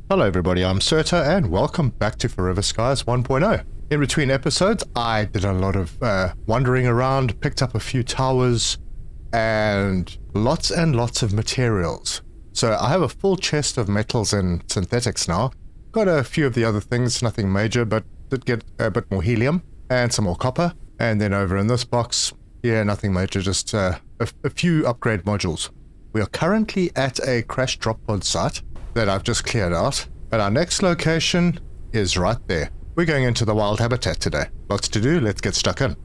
Hello everybody, I'm Serta and welcome back to Forever Skies 1.0. In between episodes, I did a lot of wandering around, picked up a few towers, and lots of materials. So I have a full chest of metals and synthetics now. Got a few of the other things, nothing major, but did get a bit more helium and some more copper. And then over in this box, yeah, nothing major, just a few upgrade modules. We are currently at a crash drop pod site that I've just cleared out, but our next location is right there. We're going into the wild habitat today. Lots to do, let's get stuck in.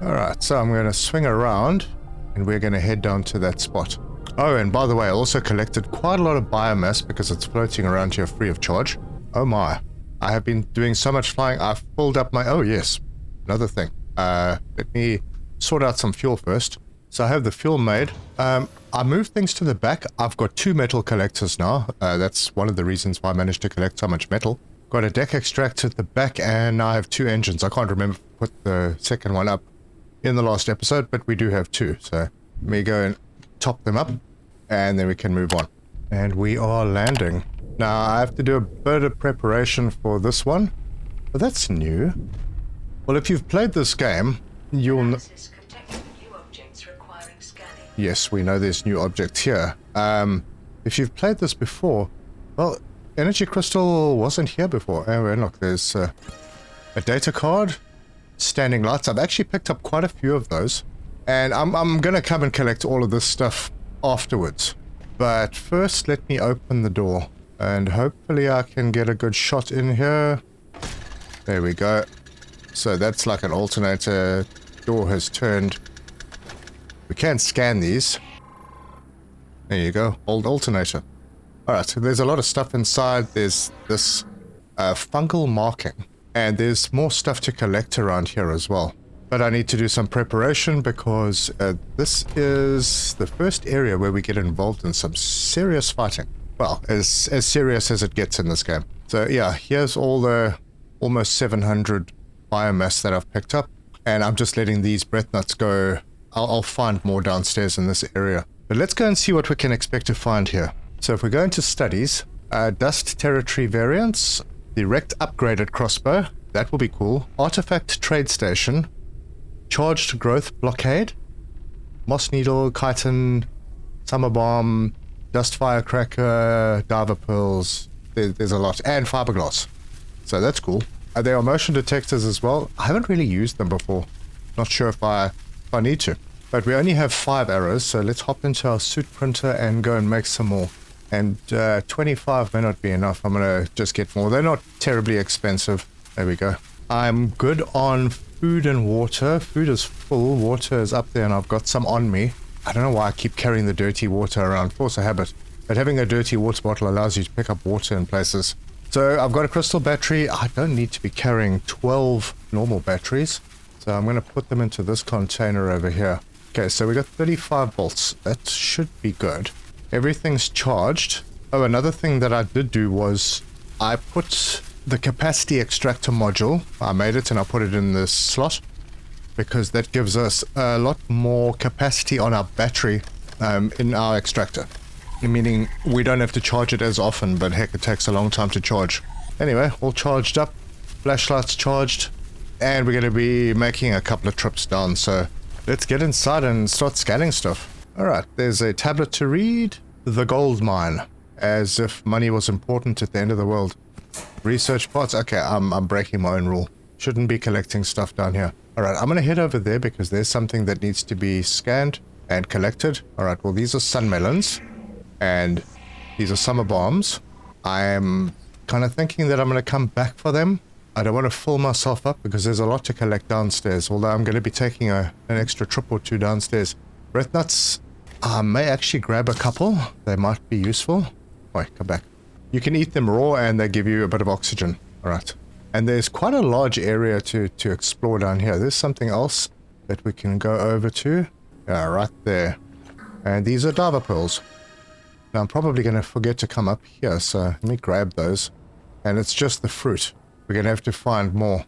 Alright, so I'm going to swing around and we're going to head down to that spot. Oh, and by the way, I also collected quite a lot of biomass because it's floating around here free of charge. Oh my, I have been doing so much flying, I've filled up my... Oh yes, another thing. Let me sort out some fuel first. So I have the fuel made. I moved things to the back. I've got 2 metal collectors now. That's one of the reasons why I managed to collect so much metal. Got a deck extractor at the back, and now I have 2 engines. I can't remember if I put the second one up in the last episode, but we do have 2. So let me go and top them up, and then we can move on. And we are landing. Now I have to do a bit of preparation for this one. But that's new. Well, if you've played this game, you'll know... Yes, we know there's new objects here. If you've played this before, well, energy crystal wasn't here before. Oh, and look, there's a data card, standing lights. I've actually picked up quite a few of those, and I'm gonna come and collect all of this stuff afterwards. But first, let me open the door, and hopefully I can get a good shot in here. There we go. So that's like an alternator. Door has turned. We can scan these. There you go, old alternator. Alright, so there's a lot of stuff inside. There's this fungal marking. And there's more stuff to collect around here as well. But I need to do some preparation because this is the first area where we get involved in some serious fighting. Well, as serious as it gets in this game. So yeah, here's all the almost 700 biomass that I've picked up. And I'm just letting these breath nuts go. I'll find more downstairs in this area. But let's go and see what we can expect to find here. So if we go into studies, dust territory variants, direct upgraded crossbow, that will be cool. Artifact trade station, charged growth blockade, moss needle, chitin, summer bomb, dust firecracker, diver pearls, there's a lot, and fiberglass. So that's cool. There are motion detectors as well. I haven't really used them before. Not sure if I need to. But we only have 5 arrows, so let's hop into our suit printer and go and make some more. And 25 may not be enough. I'm going to just get more. They're not terribly expensive. There we go. I'm good on food and water. Food is full. Water is up there, and I've got some on me. I don't know why I keep carrying the dirty water around. Force a habit. But having a dirty water bottle allows you to pick up water in places. So I've got a crystal battery. I don't need to be carrying 12 normal batteries. So I'm going to put them into this container over here. Okay, so we got 35 volts. That should be good. Everything's charged. Oh, another thing that I did do was I put the capacity extractor module. I made it and I put it in this slot because that gives us a lot more capacity on our battery in our extractor. Meaning we don't have to charge it as often, but heck, it takes a long time to charge. Anyway, all charged up. Flashlights charged. And we're going to be making a couple of trips down, so let's get inside and start scanning stuff. Alright, there's a tablet to read. The gold mine. As if money was important at the end of the world. Research parts. Okay, I'm breaking my own rule. Shouldn't be collecting stuff down here. Alright, I'm going to head over there because there's something that needs to be scanned and collected. Alright, well these are sun melons. And these are summer bombs. I'm kind of thinking that I'm going to come back for them. I don't want to fill myself up because there's a lot to collect downstairs, although I'm going to be taking an extra trip or 2 downstairs. Breath nuts, I may actually grab a couple. They might be useful. Wait, come back. You can eat them raw and they give you a bit of oxygen. Alright. And there's quite a large area to explore down here. There's something else that we can go over to. Yeah, right there. And these are diver pearls. Now I'm probably going to forget to come up here, so let me grab those. And it's just the fruit. We're going to have to find more.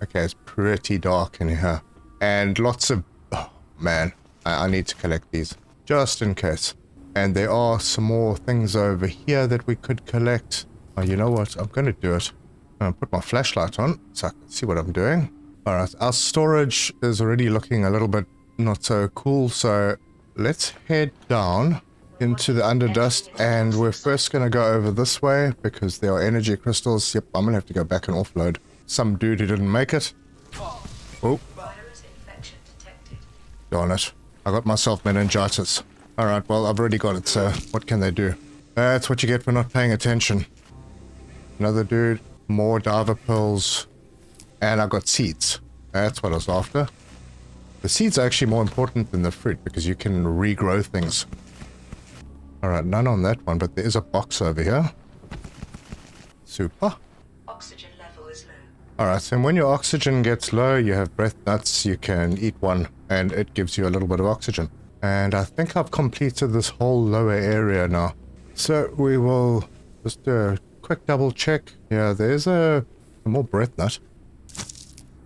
Okay, it's pretty dark in here. And lots of... Oh, man. I need to collect these, just in case. And there are some more things over here that we could collect. Oh, you know what? I'm going to do it. I'm going to put my flashlight on so I can see what I'm doing. Alright, our storage is already looking a little bit not so cool, so let's head down into the underdust, and we're first going to go over this way because there are energy crystals. Yep, I'm going to have to go back and offload some dude who didn't make it. Oh. Darn it. I got myself meningitis. Alright, well, I've already got it, so what can they do? That's what you get for not paying attention. Another dude, more diver pills, and I got seeds. That's what I was after. The seeds are actually more important than the fruit because you can regrow things. Alright, none on that one, but there is a box over here. Super. Oxygen level is low. Alright, and when your oxygen gets low, you have breath nuts, you can eat one, and it gives you a little bit of oxygen. And I think I've completed this whole lower area now. So we will just do a quick double check. Yeah, there's a more breath nut.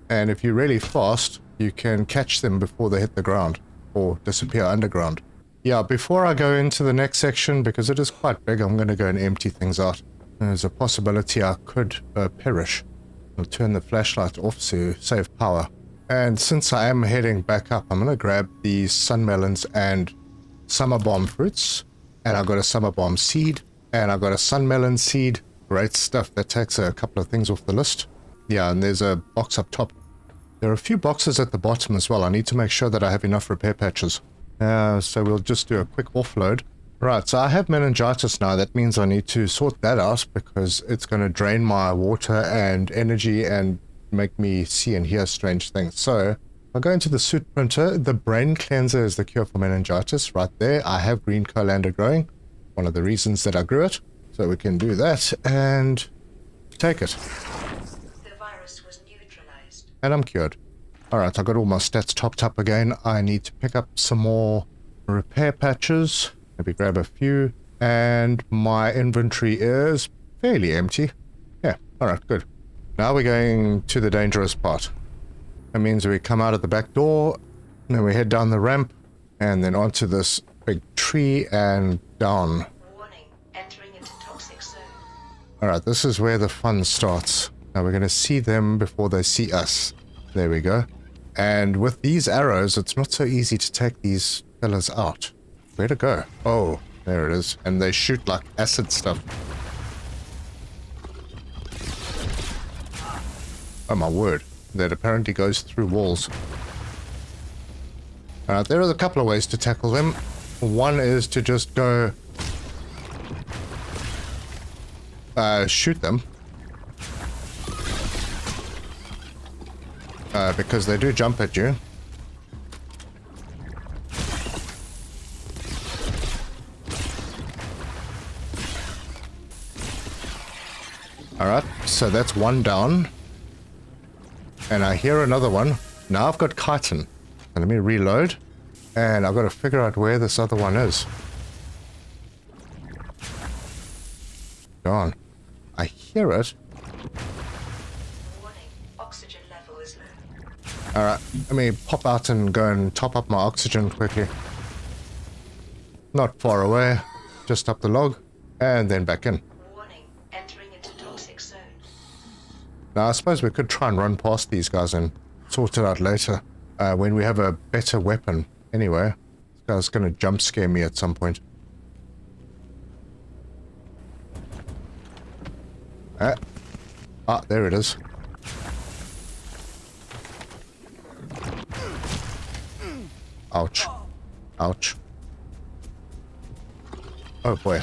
And if you're really fast, you can catch them before they hit the ground or disappear underground. Yeah, before I go into the next section, because it is quite big, I'm going to go and empty things out. There's a possibility I could perish. I'll turn the flashlight off to save power. And since I am heading back up, I'm going to grab these sun melons and summer bomb fruits. And I got a summer bomb seed. And I got a sun melon seed. Great stuff. That takes a couple of things off the list. Yeah, and there's a box up top. There are a few boxes at the bottom as well. I need to make sure that I have enough repair patches. So we'll just do a quick offload. Right, so I have meningitis now. That means I need to sort that out because it's going to drain my water and energy and make me see and hear strange things. So I'll go into the suit printer. The brain cleanser is the cure for meningitis right there. I have green colander growing. One of the reasons that I grew it. So we can do that and take it. The virus was neutralized. And I'm cured. Alright, I got all my stats topped up again. I need to pick up some more repair patches. Maybe grab a few. And my inventory is fairly empty. Yeah, alright, good. Now we're going to the dangerous part. That means we come out of the back door, and then we head down the ramp, and then onto this big tree and down. Warning, entering into toxic zone. Alright, this is where the fun starts. Now we're going to see them before they see us. There we go. And with these arrows, it's not so easy to take these fellas out. Where to go? Oh, there it is. And they shoot like acid stuff. Oh my word. That apparently goes through walls. Alright, there are a couple of ways to tackle them. One is to just go... shoot them. Because they do jump at you. Alright, so that's one down. And I hear another one. Now I've got chitin. So let me reload. And I've got to figure out where this other one is. Darn. I hear it. Warning, oxygen level is low. Alright, let me pop out and go and top up my oxygen quickly. Not far away. Just up the log. And then back in. Warning, entering into toxic zone. Now I suppose we could try and run past these guys and sort it out later. When we have a better weapon. Anyway, this guy's going to jump scare me at some point. There it is. Ouch. Ouch. Oh boy.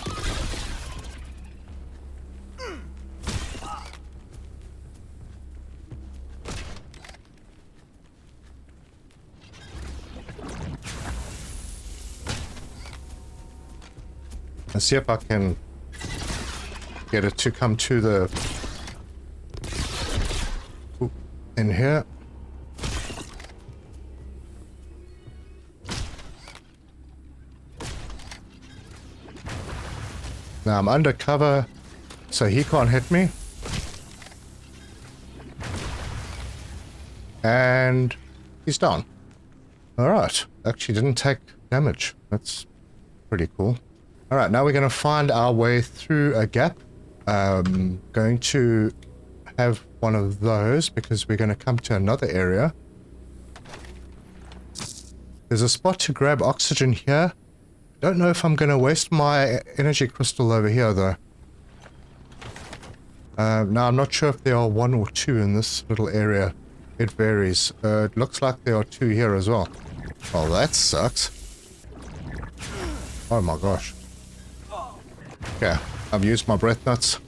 Let's see if I can get it to come to the... Ooh, in here. Now I'm undercover, so he can't hit me. And he's down. Alright, actually didn't take damage. That's pretty cool. Alright, now we're going to find our way through a gap. Going to have one of those because we're going to come to another area. There's a spot to grab oxygen here. Don't know if I'm going to waste my energy crystal over here though. Now I'm not sure if there are 1 or 2 in this little area. It varies. It looks like there are 2 here as well. Oh, that sucks. Oh my gosh. Yeah, I've used my breath nuts.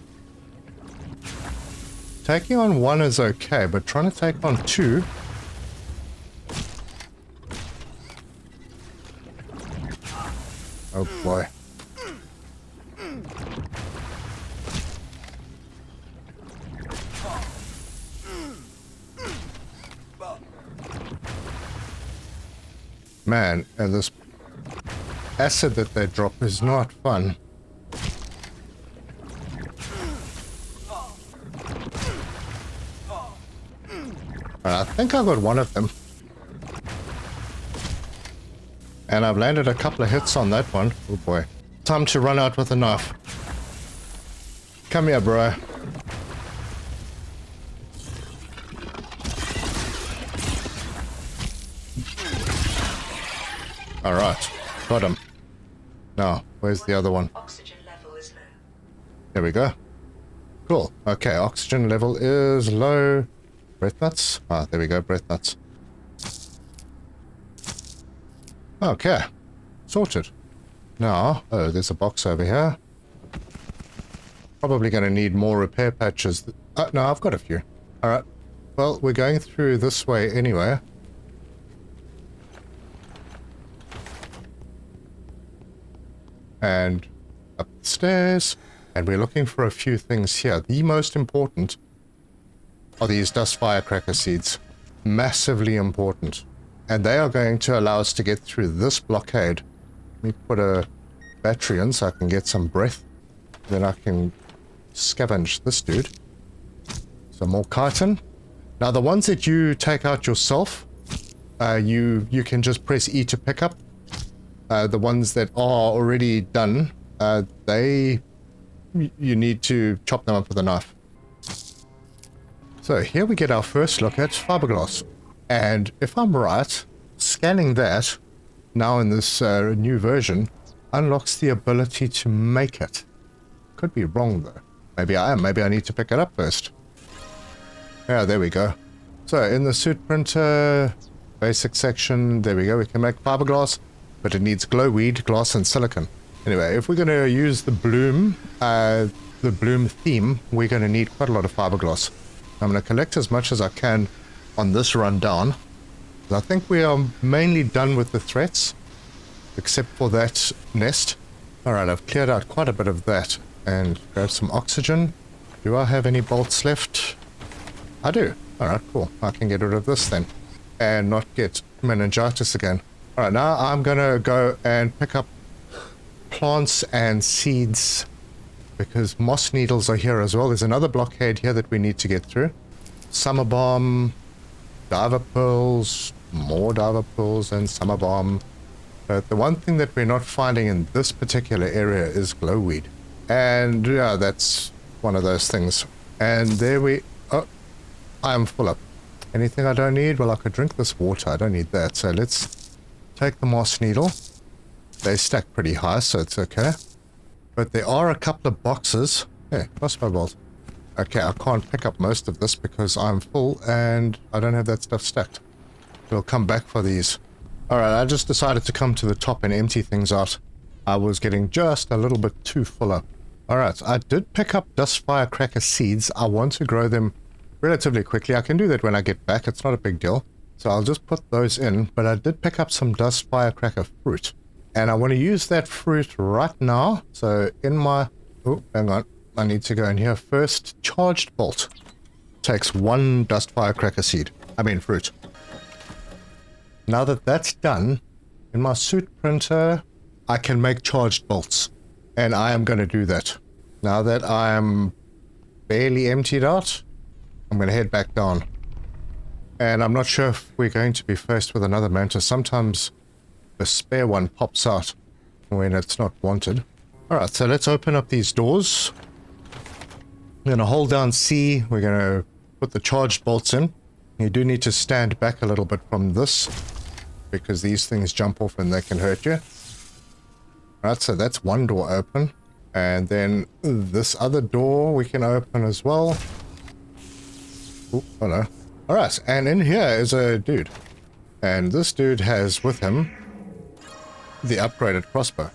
Taking on 1 is okay, but trying to take on 2... Oh boy. Man, and this acid that they drop is not fun. I think I got one of them. And I've landed a couple of hits on that one. Oh boy. Time to run out with a knife. Come here, bro. Alright. Got him. Now, where's the other one? Oxygen level is low. There we go. Cool. Okay, oxygen level is low. Breath nuts. Ah, there we go, breath nuts. Okay. Sorted. Now, oh, there's a box over here. Probably going to need more repair patches. No, I've got a few. Alright. Well, we're going through this way anyway. And up the stairs. And we're looking for a few things here. The most important are these dust firecracker seeds. Massively important. And they are going to allow us to get through this blockade. Let me put a battery in so I can get some breath. Then I can scavenge this dude. Some more chitin. Now the ones that you take out yourself, you can just press E to pick up. The ones that are already done, you need to chop them up with a knife. So here we get our first look at fiberglass. And if I'm right, scanning that, now in this new version, unlocks the ability to make it. Could be wrong though. Maybe I am. Maybe I need to pick it up first. Yeah, there we go. So in the suit printer, basic section, there we go. We can make fiberglass, but it needs glowweed, glass, and silicon. Anyway, if we're going to use the bloom theme, we're going to need quite a lot of fiberglass. I'm going to collect as much as I can on this rundown. I think we are mainly done with the threats, except for that nest. Alright, I've cleared out quite a bit of that and grabbed some oxygen. Do I have any bolts left? I do. Alright, cool. I can get rid of this then and not get meningitis again. Alright, now I'm going to go and pick up plants and seeds because moss needles are here as well. There's another blockade here that we need to get through. Summer bomb, diver pearls, more diver pearls, and summer bomb. But the one thing that we're not finding in this particular area is glowweed. And yeah, that's one of those things. And there we... Oh, I'm full up. Anything I don't need? Well, I could drink this water. I don't need that. So let's take the moss needle. They stack pretty high, so it's okay. But there are a couple of boxes. Hey, crossbow bolt. Okay, I can't pick up most of this because I'm full and I don't have that stuff stacked. We'll come back for these. Alright, I just decided to come to the top and empty things out. I was getting just a little bit too full up. Alright, I did pick up dust firecracker seeds. I want to grow them relatively quickly. I can do that when I get back. It's not a big deal. So I'll just put those in. But I did pick up some dust firecracker fruit. And I want to use that fruit right now. So in my... Oh, hang on. I need to go in here first. Charged bolt. Takes 1 dust firecracker seed. I mean fruit. Now that that's done, in my suit printer, I can make charged bolts. And I am going to do that. Now that I'm barely emptied out, I'm going to head back down. And I'm not sure if we're going to be faced with another Mantis. Sometimes a spare one pops out when it's not wanted. Alright, so let's open up these doors. We're going to hold down C. We're going to put the charged bolts in. You do need to stand back a little bit from this, because these things jump off and they can hurt you. Alright, so that's one door open. And then this other door we can open as well. Oh, hello. Alright, and in here is a dude. And this dude has with him the upgraded crossbow.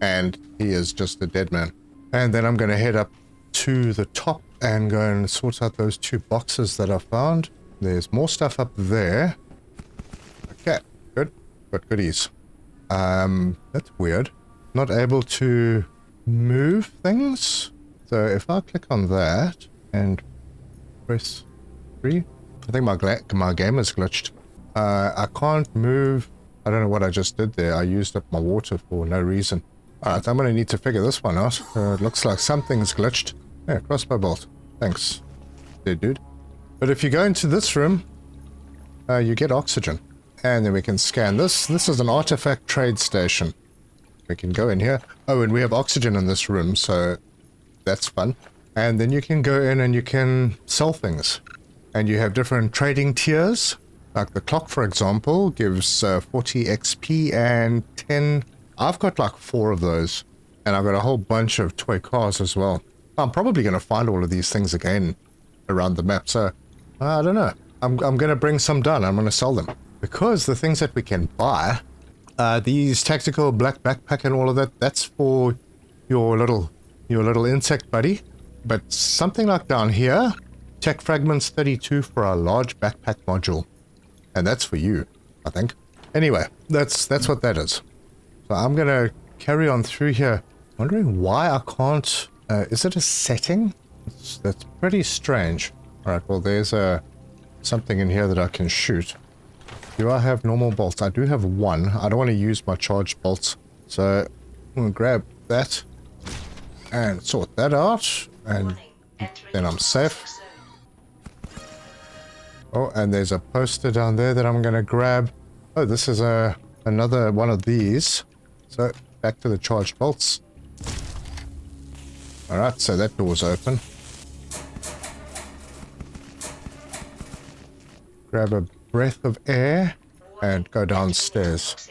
And he is just a dead man. And then I'm going to head up to the top and go and sort out those 2 boxes that I found. There's more stuff up there. Okay, good. Got goodies. That's weird. Not able to move things. So if I click on that and press 3, I think my game is glitched. I can't move. I don't know what I just did there. I used up my water for no reason. Alright, I'm going to need to figure this one out. It looks like something's glitched. Yeah, crossbow bolt. Thanks. There, dude. But if you go into this room, you get oxygen. And then we can scan this. This is an artifact trade station. We can go in here. Oh, and we have oxygen in this room, so that's fun. And then you can go in and you can sell things. And you have different trading tiers. Like the clock, for example, gives 40 XP and 10... I've got like 4 of those. And I've got a whole bunch of toy cars as well. I'm probably going to find all of these things again around the map, so I don't know. I'm going to bring some down. I'm going to sell them. Because the things that we can buy, these tactical black backpack and all of that, that's for your little insect buddy. But something like down here, tech fragments 32 for a large backpack module. And that's for you, I think. Anyway, that's what that is. So I'm going to carry on through here. Wondering why I can't... is it a setting? That's pretty strange. Alright, well there's something in here that I can shoot. Do I have normal bolts? I do have 1. I don't want to use my charged bolts. So I'm going to grab that and sort that out. And then I'm safe. Oh, and there's a poster down there that I'm going to grab. Oh, this is another one of these. So back to the charged bolts. Alright, so that door's open. Grab a breath of air and go downstairs.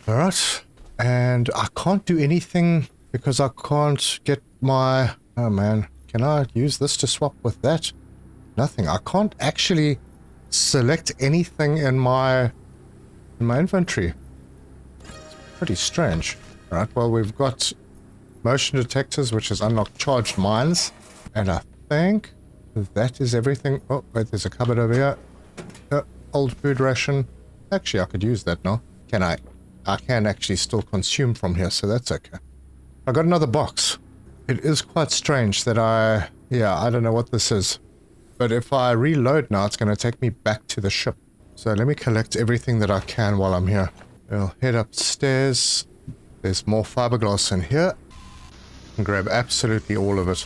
Alright, and I can't do anything because I can't get my... Oh man, can I use this to swap with that? Nothing. I can't actually select anything in my inventory. It's pretty strange. Alright, well we've got motion detectors, which is unlocked charged mines, and I think that is everything. Oh, wait, there's a cupboard over here. Old food ration. Actually, I could use that now. Can I? I can actually still consume from here, so that's okay. I got another box. It is quite strange that I don't know what this is. But if I reload now, it's going to take me back to the ship. So let me collect everything that I can while I'm here. I'll head upstairs. There's more fiberglass in here. And grab absolutely all of it.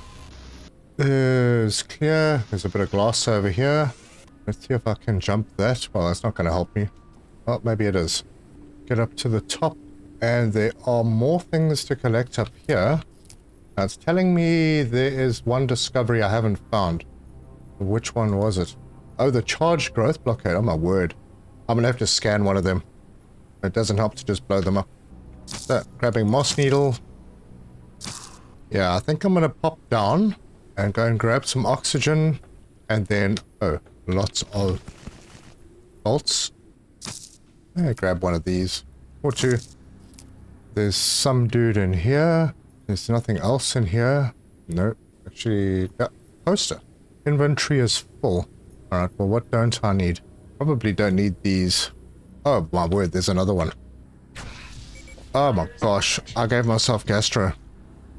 There's clear. There's a bit of glass over here. Let's see if I can jump that. Well, that's not going to help me. Oh, maybe it is. Get up to the top. And there are more things to collect up here. Now, it's telling me there is one discovery I haven't found. Which one was it? Oh, the charged growth blockade. Oh, my word. I'm going to have to scan one of them. It doesn't help to just blow them up. So, grabbing moss needle. Yeah, I think I'm going to pop down and go and grab some oxygen. And then, oh, lots of bolts. Yeah, grab one of these. Or 2. There's some dude in here. There's nothing else in here. No, actually, yeah, poster. Inventory is full. Alright, well, what don't I need? Probably don't need these. Oh, my word, there's another one. Oh my gosh, I gave myself gastro.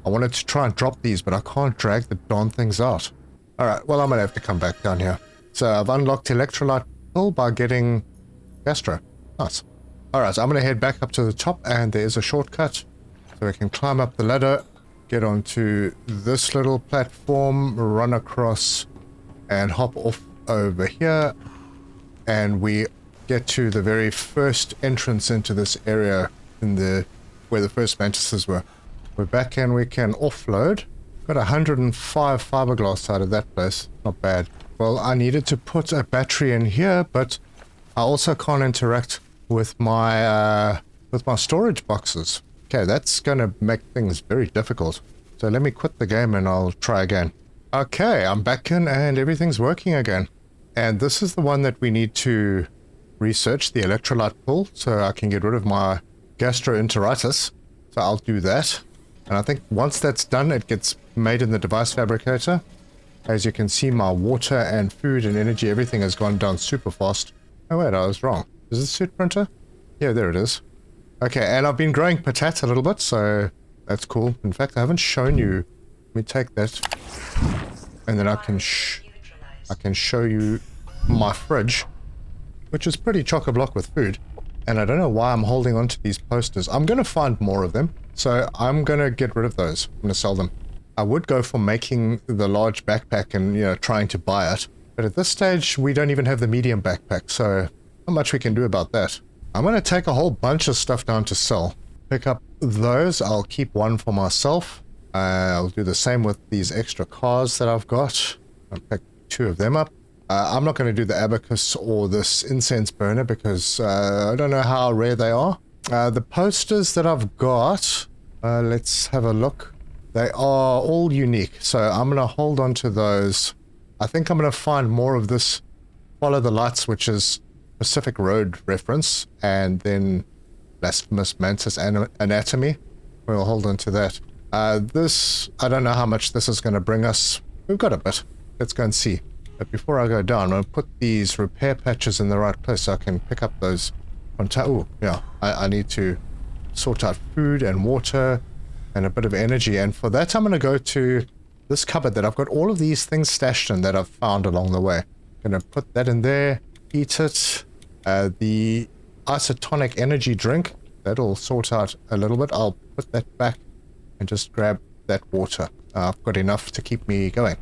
I wanted to try and drop these, but I can't drag the darn things out. Alright, well, I'm gonna have to come back down here. So I've unlocked electrolyte pill by getting gastro. Nice. Alright, so I'm gonna head back up to the top, and there's a shortcut. So we can climb up the ladder, get onto this little platform, run across, and hop off over here, and we get to the very first entrance into this area in the where the first mantises were. We're back and we can offload. Got 105 fiberglass out of that place. Not bad. Well, I needed to put a battery in here, but I also can't interact with my storage boxes. Okay, that's going to make things very difficult. So let me quit the game and I'll try again. Okay, I'm back in and everything's working again. And this is the one that we need to research, the electrolyte pool, so I can get rid of my gastroenteritis. So I'll do that. And I think once that's done, it gets made in the device fabricator. As you can see, my water and food and energy, everything has gone down super fast. Oh wait, I was wrong. Is this suit printer? Yeah, there it is. Okay, and I've been growing patat a little bit, so that's cool. In fact, I haven't shown you. Let me take that. And then I can show you my fridge, which is pretty chock-a-block with food. And I don't know why I'm holding on to these posters. I'm going to find more of them, so I'm going to get rid of those. I'm going to sell them. I would go for making the large backpack and, you know, trying to buy it. But at this stage, we don't even have the medium backpack, so not much we can do about that. I'm going to take a whole bunch of stuff down to sell. Pick up those. I'll keep one for myself. I'll do the same with these extra cars that I've got. I'll pick 2 of them up. I'm not going to do the abacus or this incense burner because I don't know how rare they are. The posters that I've got, let's have a look. They are all unique, so I'm going to hold on to those. I think I'm going to find more of this Follow the Lights, which is Pacific Road reference, and then Blasphemous Mantis Anatomy. We'll hold on to that. This, I don't know how much this is going to bring us. We've got a bit. Let's go and see. But before I go down, I'm going to put these repair patches in the right place so I can pick up those. Oh, yeah. I need to sort out food and water and a bit of energy. And for that, I'm going to go to this cupboard that I've got all of these things stashed in that I've found along the way. I'm going to put that in there, eat it. The isotonic energy drink, that'll sort out a little bit. I'll put that back and just grab that water. I've got enough to keep me going.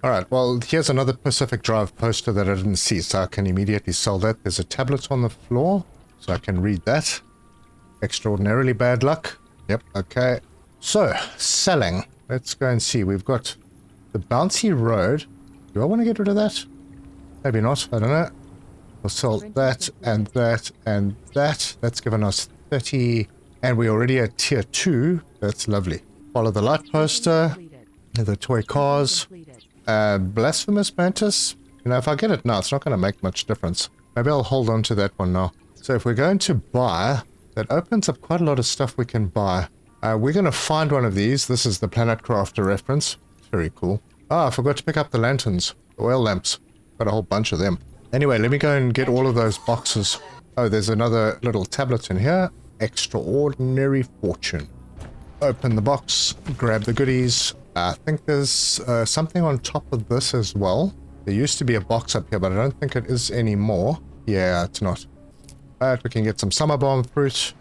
Alright, well, here's another Pacific Drive poster that I didn't see, so I can immediately sell that. There's a tablet on the floor, so I can read that. Extraordinarily bad luck. Yep, okay. So, selling. Let's go and see. We've got the bouncy road. Do I want to get rid of that? Maybe not, I don't know. We'll sell that and that and that. That's given us 30, and we're already at tier 2. That's lovely. Follow the light poster, the toy cars. Blasphemous Mantis. You know, if I get it now, it's not going to make much difference. Maybe I'll hold on to that one now. So if we're going to buy, that opens up quite a lot of stuff we can buy. We're going to find one of these. This is the Planet Crafter reference. Very cool. I forgot to pick up the lanterns. The oil lamps. Got a whole bunch of them. Anyway, let me go and get all of those boxes. Oh, there's another little tablet in here. Extraordinary Fortune. Open the box. Grab the goodies. I think there's something on top of this as well. There used to be a box up here, but I don't think it is anymore. Yeah, it's not. But we can get some summer bomb fruit,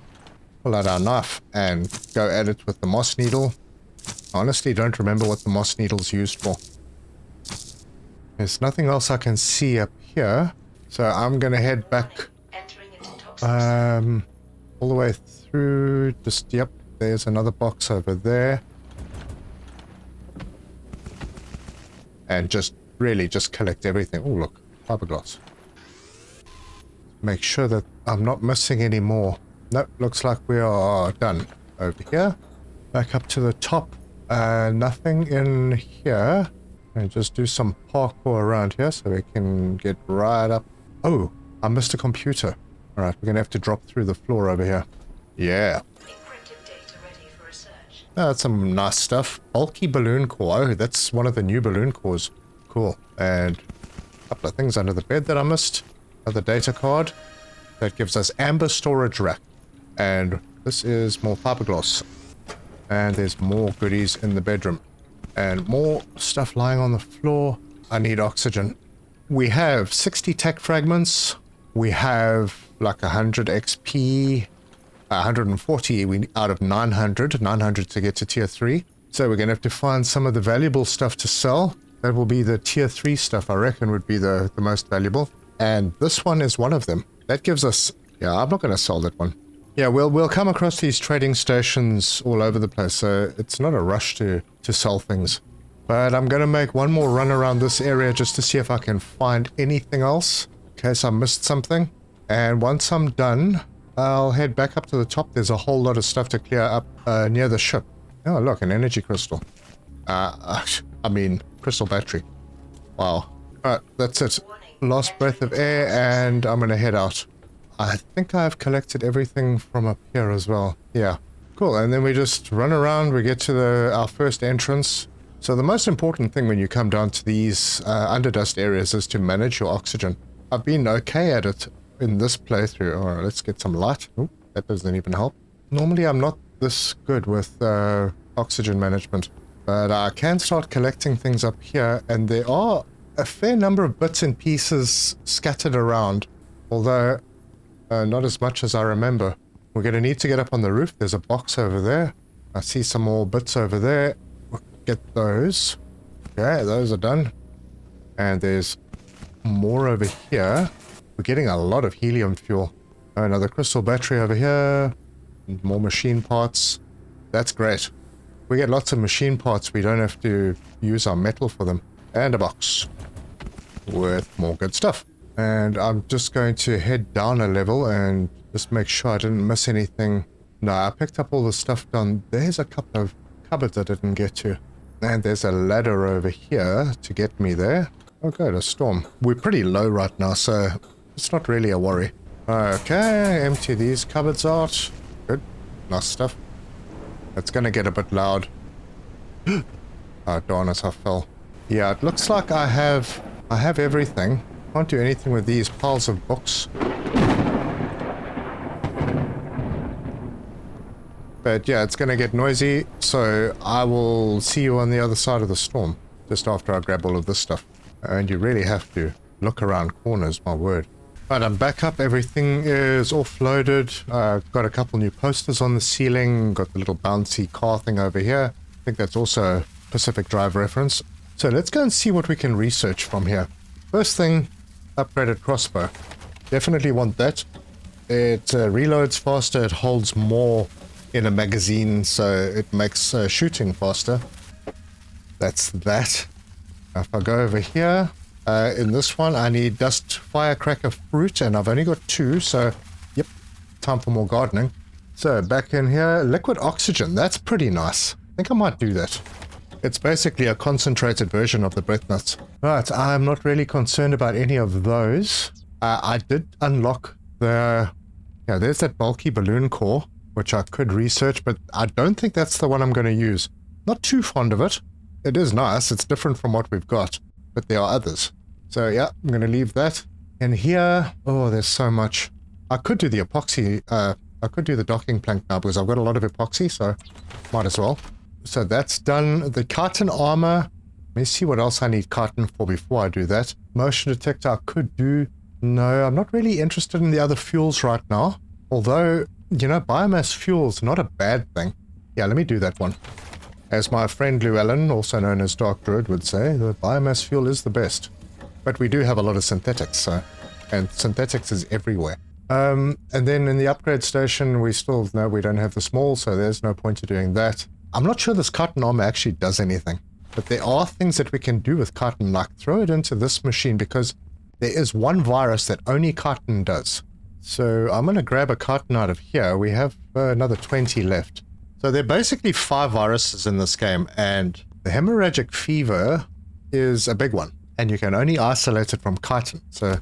pull out our knife, and go at it with the moss needle. I honestly don't remember what the moss needle's used for. There's nothing else I can see up here, so I'm going to head back all the way through. Just, yep, there's another box over there. And just really just collect everything. Oh, look, fiberglass. Make sure that I'm not missing any more. Nope, looks like we are done over here. Back up to the top. Nothing in here. And just do some parkour around here so we can get right up. Oh, I missed a computer. All right, we're going to have to drop through the floor over here. Yeah. That's some nice stuff. Bulky balloon core. Oh, that's one of the new balloon cores. Cool. And a couple of things under the bed that I missed. Another data card. That gives us amber storage rack. And this is more fiberglass. And there's more goodies in the bedroom. And more stuff lying on the floor. I need oxygen. We have 60 tech fragments. We have like 100 XP. 140 out of 900 to get to tier 3. So we're going to have to find some of the valuable stuff to sell. That will be the tier 3 stuff, I reckon, would be the most valuable. And this one is one of them. That gives us... Yeah, I'm not going to sell that one. Yeah, we'll come across these trading stations all over the place, so it's not a rush to sell things. But I'm going to make one more run around this area just to see if I can find anything else, in case I missed something. And once I'm done, I'll head back up to the top. There's a whole lot of stuff to clear up near the ship. Oh, look, an energy crystal. I mean, crystal battery. Wow. Alright, that's it. Last breath of air, and I'm going to head out. I think I've collected everything from up here as well. Yeah. Cool, and then we just run around, we get to our first entrance. So the most important thing when you come down to these underdust areas is to manage your oxygen. I've been okay at it in this playthrough. Alright, let's get some light. Oh, that doesn't even help. Normally I'm not this good with oxygen management. But I can start collecting things up here, and there are a fair number of bits and pieces scattered around. Although, not as much as I remember. We're going to need to get up on the roof. There's a box over there. I see some more bits over there. We'll get those. Okay, those are done. And there's more over here. We're getting a lot of helium fuel. Another crystal battery over here. More machine parts. That's great. We get lots of machine parts. We don't have to use our metal for them. And a box with more good stuff. And I'm just going to head down a level and just make sure I didn't miss anything. No, I picked up all the stuff done. There's a couple of cupboards I didn't get to. And there's a ladder over here to get me there. Oh good, a storm. We're pretty low right now, so it's not really a worry. Okay, empty these cupboards out. Good, nice stuff. It's gonna get a bit loud. Oh darn it, I fell. Yeah, it looks like I have everything. Can't do anything with these piles of books. But yeah, it's gonna get noisy, so I will see you on the other side of the storm, just after I grab all of this stuff. And you really have to look around corners, my word. Right, I'm back up. Everything is offloaded. Got a couple new posters on the ceiling. Got the little bouncy car thing over here. I think that's also a Pacific Drive reference. So let's go and see what we can research from here. First thing, upgraded crossbow. Definitely want that. It reloads faster. It holds more in a magazine, so it makes shooting faster. That's that. If I go over here... in this one, I need dust firecracker fruit, and I've only got 2, so, yep, time for more gardening. So, back in here, liquid oxygen, that's pretty nice. I think I might do that. It's basically a concentrated version of the breath nuts. Right, I'm not really concerned about any of those. I did unlock the... Yeah, there's that bulky balloon core, which I could research, but I don't think that's the one I'm going to use. Not too fond of it. It is nice, it's different from what we've got, but there are others. So yeah, I'm going to leave that. And here, oh, there's so much. I could do the epoxy, I could do the docking plank now because I've got a lot of epoxy, so might as well. So that's done. The chitin armor, let me see what else I need chitin for before I do that. Motion detector I could do. No, I'm not really interested in the other fuels right now. Although, you know, biomass fuel's not a bad thing. Yeah, let me do that one. As my friend Llewellyn, also known as Dark Druid, would say, the biomass fuel is the best. But we do have a lot of synthetics, so, and synthetics is everywhere. And then in the upgrade station, we still know we don't have the small, so there's no point to doing that. I'm not sure this chitin armor actually does anything, but there are things that we can do with chitin, like throw it into this machine, because there is one virus that only chitin does. So I'm going to grab a chitin out of here. We have another 20 left. So there are basically 5 viruses in this game, and the hemorrhagic fever is a big one. And you can only isolate it from chitin. So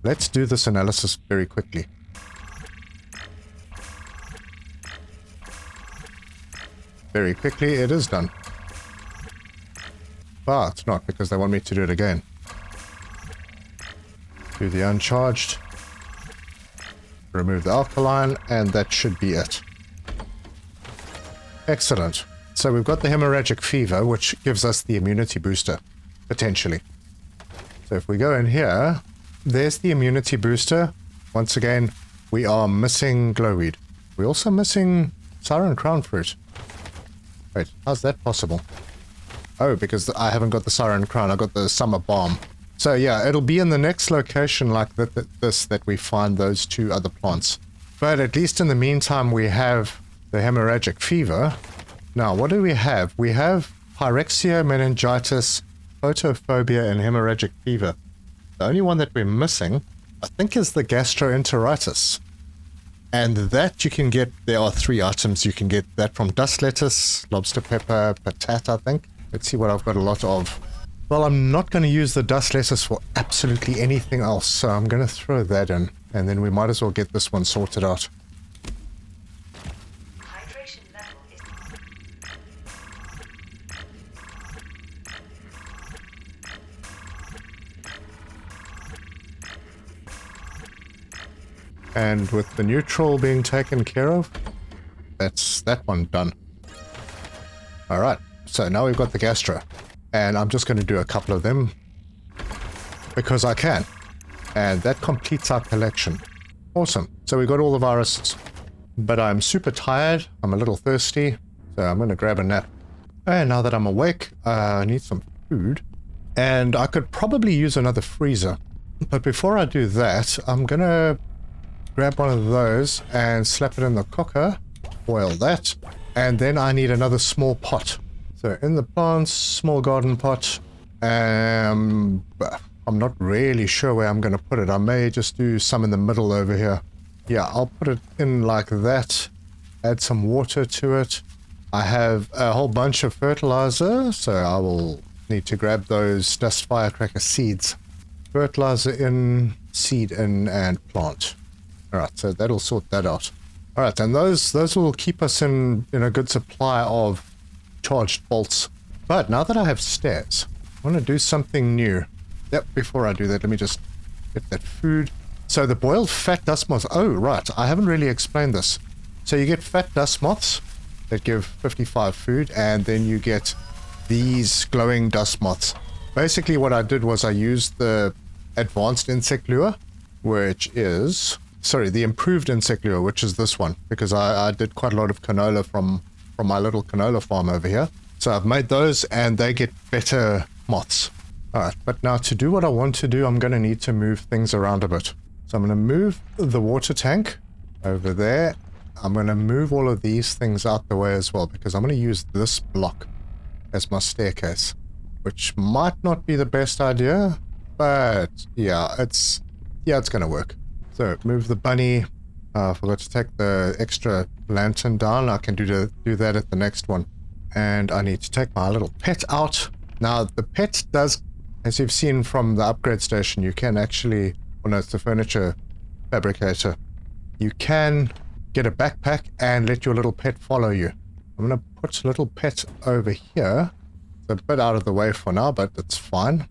let's do this analysis very quickly. Very quickly, it is done. But it's not, because they want me to do it again. Do the uncharged. Remove the alkaline, and that should be it. Excellent. So we've got the hemorrhagic fever, which gives us the immunity booster, potentially. So if we go in here, there's the immunity booster. Once again, we are missing glowweed. We're also missing siren crown fruit. Wait, how's that possible? Oh, because I haven't got the Siren Crown, I got the Summer Bomb. So yeah, it'll be in the next location like this that we find those two other plants. But at least in the meantime, we have the hemorrhagic fever. Now, what do we have? We have pyrexia, meningitis, photophobia, and hemorrhagic fever. The only one that we're missing, I think, is the gastroenteritis. And that you can get, there are 3 items you can get that from: dust lettuce, lobster pepper, patat, I think. Let's see what I've got a lot of. Well, I'm not going to use the dust lettuce for absolutely anything else, so I'm going to throw that in, and then we might as well get this one sorted out. Hydration level is... And with the neutral being taken care of, that's that one done. Alright, so now we've got the gastro. And I'm just going to do a couple of them because I can. And that completes our collection. Awesome. So we got all the viruses. But I'm super tired. I'm a little thirsty. So I'm going to grab a nap. And now that I'm awake, I need some food. And I could probably use another freezer. But before I do that, I'm going to grab one of those and slap it in the cooker. Boil that. And then I need another small pot. So in the plants, small garden pot. I'm not really sure where I'm going to put it. I may just do some in the middle over here. Yeah, I'll put it in like that. Add some water to it. I have a whole bunch of fertilizer, so I will need to grab those dust firecracker seeds. Fertilizer in, seed in, and plant. Alright, so that'll sort that out. Alright, and those will keep us in a good supply of charged bolts. But now that I have stairs, I want to do something new. Yep, before I do that, let me just get that food. So the boiled fat dust moths. Oh, right, I haven't really explained this. So you get fat dust moths that give 55 food, and then you get these glowing dust moths. Basically what I did was I used the advanced insect lure, which is... Sorry, the improved insect lure, which is this one, because I did quite a lot of canola from my little canola farm over here. So I've made those, and they get better moths. Alright, but now to do what I want to do, I'm going to need to move things around a bit. So I'm going to move the water tank over there. I'm going to move all of these things out the way as well, because I'm going to use this block as my staircase, which might not be the best idea, but yeah, it's going to work. So move the bunny. I forgot to take the extra lantern down. I can do that at the next one. And I need to take my little pet out. Now the pet does, as you've seen from the upgrade station, you can actually, well no, it's the furniture fabricator. You can get a backpack and let your little pet follow you. I'm going to put little pet over here. It's a bit out of the way for now, but it's fine.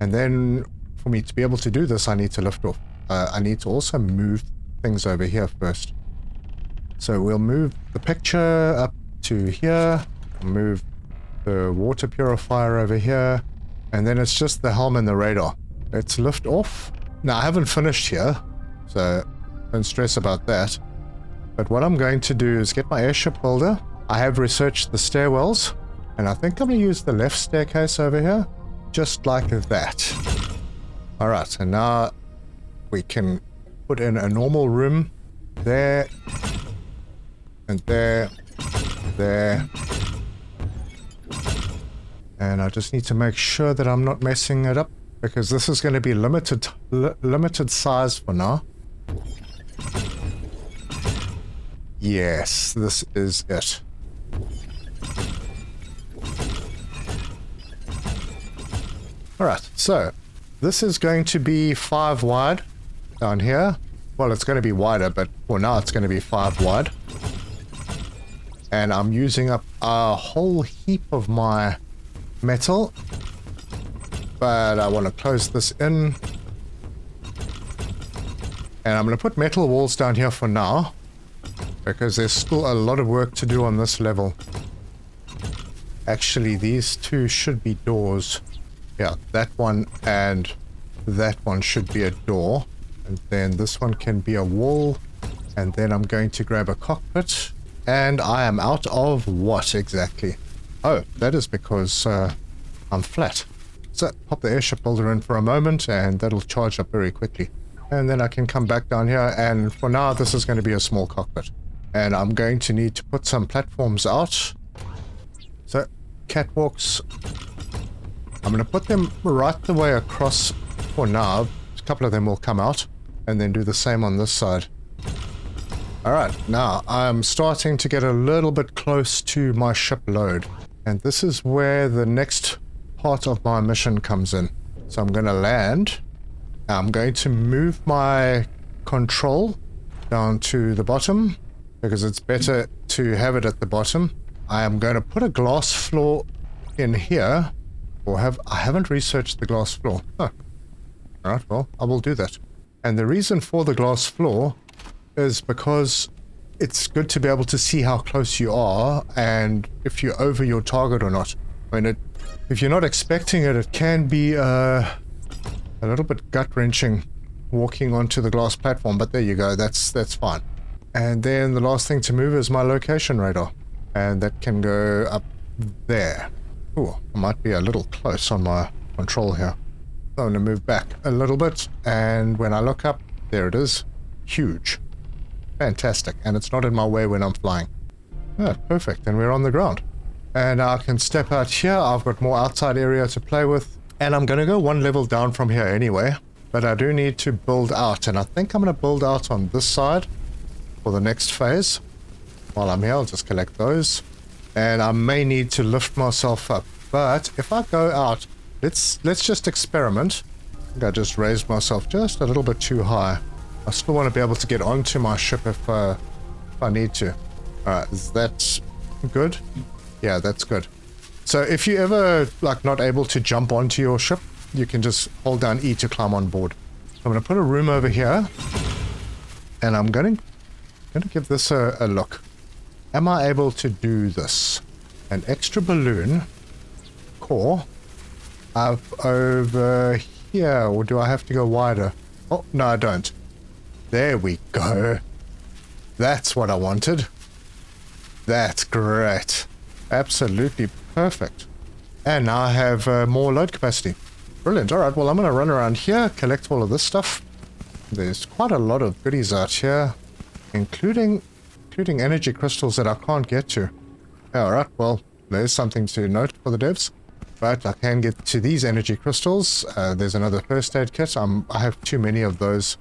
And then for me to be able to do this, I need to lift off. I need to also move things over here first. So we'll move the picture up to here, move the water purifier over here, and then it's just the helm and the radar. Let's lift off. Now I haven't finished here, so don't stress about that. But what I'm going to do is get my airship builder. I have researched the stairwells, and I think I'm going to use the left staircase over here, just like that. Alright, and now we can put in a normal room there, and there, there. And I just need to make sure that I'm not messing it up, because this is going to be limited size for now. Yes, this is it. Alright, so this is going to be 5 wide down here. Well, it's going to be wider, but for now it's going to be 5 wide. And I'm using up a whole heap of my metal, but I want to close this in. And I'm going to put metal walls down here for now, because there's still a lot of work to do on this level. Actually, these two should be doors. Yeah, that one and that one should be a door. And then this one can be a wall. And then I'm going to grab a cockpit. And I am out of what exactly? Oh, that is because I'm flat. So pop the airship builder in for a moment and that'll charge up very quickly. And then I can come back down here, and for now this is going to be a small cockpit. And I'm going to need to put some platforms out. So catwalks, I'm going to put them right the way across for now. A couple of them will come out, and then do the same on this side. Alright, now I'm starting to get a little bit close to my ship load. And this is where the next part of my mission comes in. So I'm going to land. I'm going to move my control down to the bottom, because it's better to have it at the bottom. I am going to put a glass floor in here. I haven't researched the glass floor. Huh. Alright, well, I will do that. And the reason for the glass floor is because it's good to be able to see how close you are and if you're over your target or not. I mean, if you're not expecting it, it can be a little bit gut-wrenching walking onto the glass platform, but there you go, that's fine. And then the last thing to move is my location radar, and that can go up there. Ooh, I might be a little close on my control here. I'm going to move back a little bit, and when I look up, there it is. Huge. Fantastic, and it's not in my way when I'm flying. Ah, perfect, and we're on the ground. And I can step out here. I've got more outside area to play with. And I'm going to go one level down from here anyway. But I do need to build out. And I think I'm going to build out on this side for the next phase. While I'm here, I'll just collect those. And I may need to lift myself up. But if I go out, let's just experiment. I think I just raised myself just a little bit too high. I still want to be able to get onto my ship if I need to. Alright, is that good? Yeah, that's good. So if you ever not able to jump onto your ship, you can just hold down E to climb on board. I'm going to put a room over here, and I'm going to give this a look. Am I able to do this? An extra balloon core up over here, or do I have to go wider? Oh, no, I don't. There we go. That's what I wanted. That's great. Absolutely perfect. And now I have more load capacity. Brilliant. Alright, well, I'm going to run around here, collect all of this stuff. There's quite a lot of goodies out here, including energy crystals that I can't get to. Alright, well, there's something to note for the devs. But I can get to these energy crystals. There's another first aid kit. I have too many of those.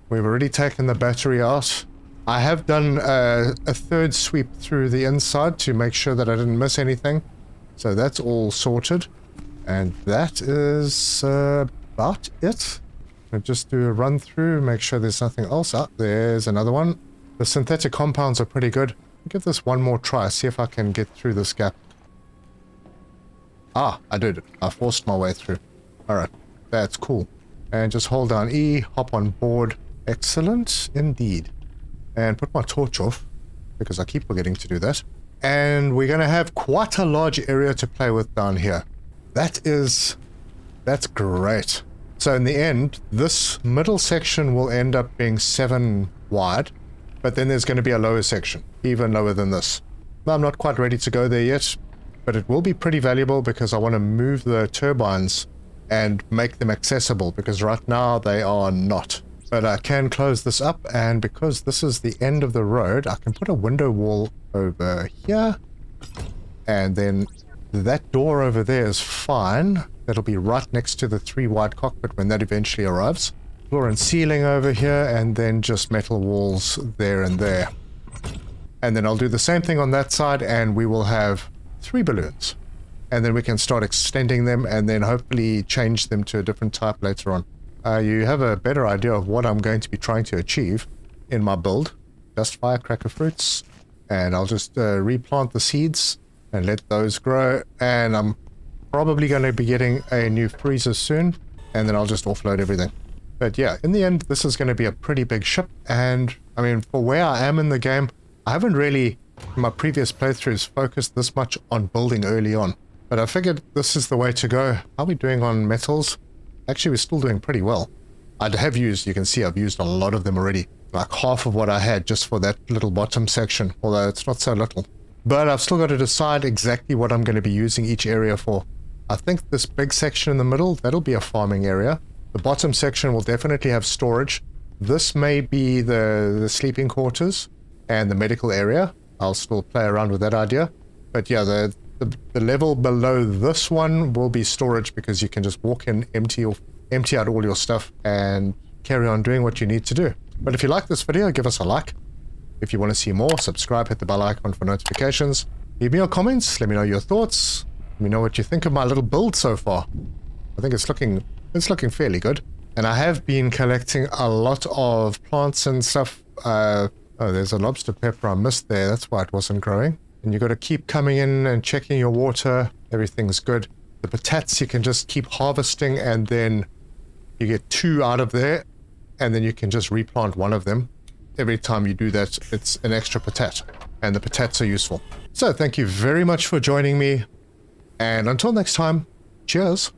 We've already taken the battery out. I have done a third sweep through the inside to make sure that I didn't miss anything. So that's all sorted. And that is about it. I'll just do a run through, make sure there's nothing else. Ah, there's another one. The synthetic compounds are pretty good. I'll give this one more try, see if I can get through this gap. Ah, I did it. I forced my way through. Alright, that's cool. And just hold down E, hop on board. Excellent indeed. And put my torch off, because I keep forgetting to do that. And we're going to have quite a large area to play with down here. That's great. So in the end, this middle section will end up being 7 wide, but then there's going to be a lower section, even lower than this. I'm not quite ready to go there yet, but it will be pretty valuable because I want to move the turbines and make them accessible, because right now they are not. But I can close this up, and because this is the end of the road, I can put a window wall over here, and then that door over there is fine. That'll be right next to the 3 wide cockpit when that eventually arrives. Floor and ceiling over here, and then just metal walls there and there. And then I'll do the same thing on that side, and we will have 3 balloons. And then we can start extending them, and then hopefully change them to a different type later on. You have a better idea of what I'm going to be trying to achieve in my build. Just firecracker fruits, and I'll just replant the seeds and let those grow, and I'm probably going to be getting a new freezer soon, and then I'll just offload everything. But yeah, in the end, this is going to be a pretty big ship, and I mean, for where I am in the game, I haven't really, in my previous playthroughs, focused this much on building early on. But I figured this is the way to go. How are we doing on metals? Actually, we're still doing pretty well. You can see I've used a lot of them already. Like half of what I had just for that little bottom section, although it's not so little. But I've still got to decide exactly what I'm going to be using each area for. I think this big section in the middle, that'll be a farming area. The bottom section will definitely have storage. This may be the sleeping quarters and the medical area. I'll still play around with that idea. But yeah, the level below this one will be storage because you can just walk in, empty out all your stuff and carry on doing what you need to do. But if you like this video, give us a like. If you want to see more, subscribe, hit the bell icon for notifications. Leave me your comments, let me know your thoughts. Let me know what you think of my little build so far. I think it's looking fairly good. And I have been collecting a lot of plants and stuff. Oh, there's a lobster pepper I missed there. That's why it wasn't growing. And you got to keep coming in and checking your water. Everything's good. The patates you can just keep harvesting and then you get 2 out of there. And then you can just replant one of them. Every time you do that, it's an extra patate. And the patates are useful. So thank you very much for joining me. And until next time, cheers.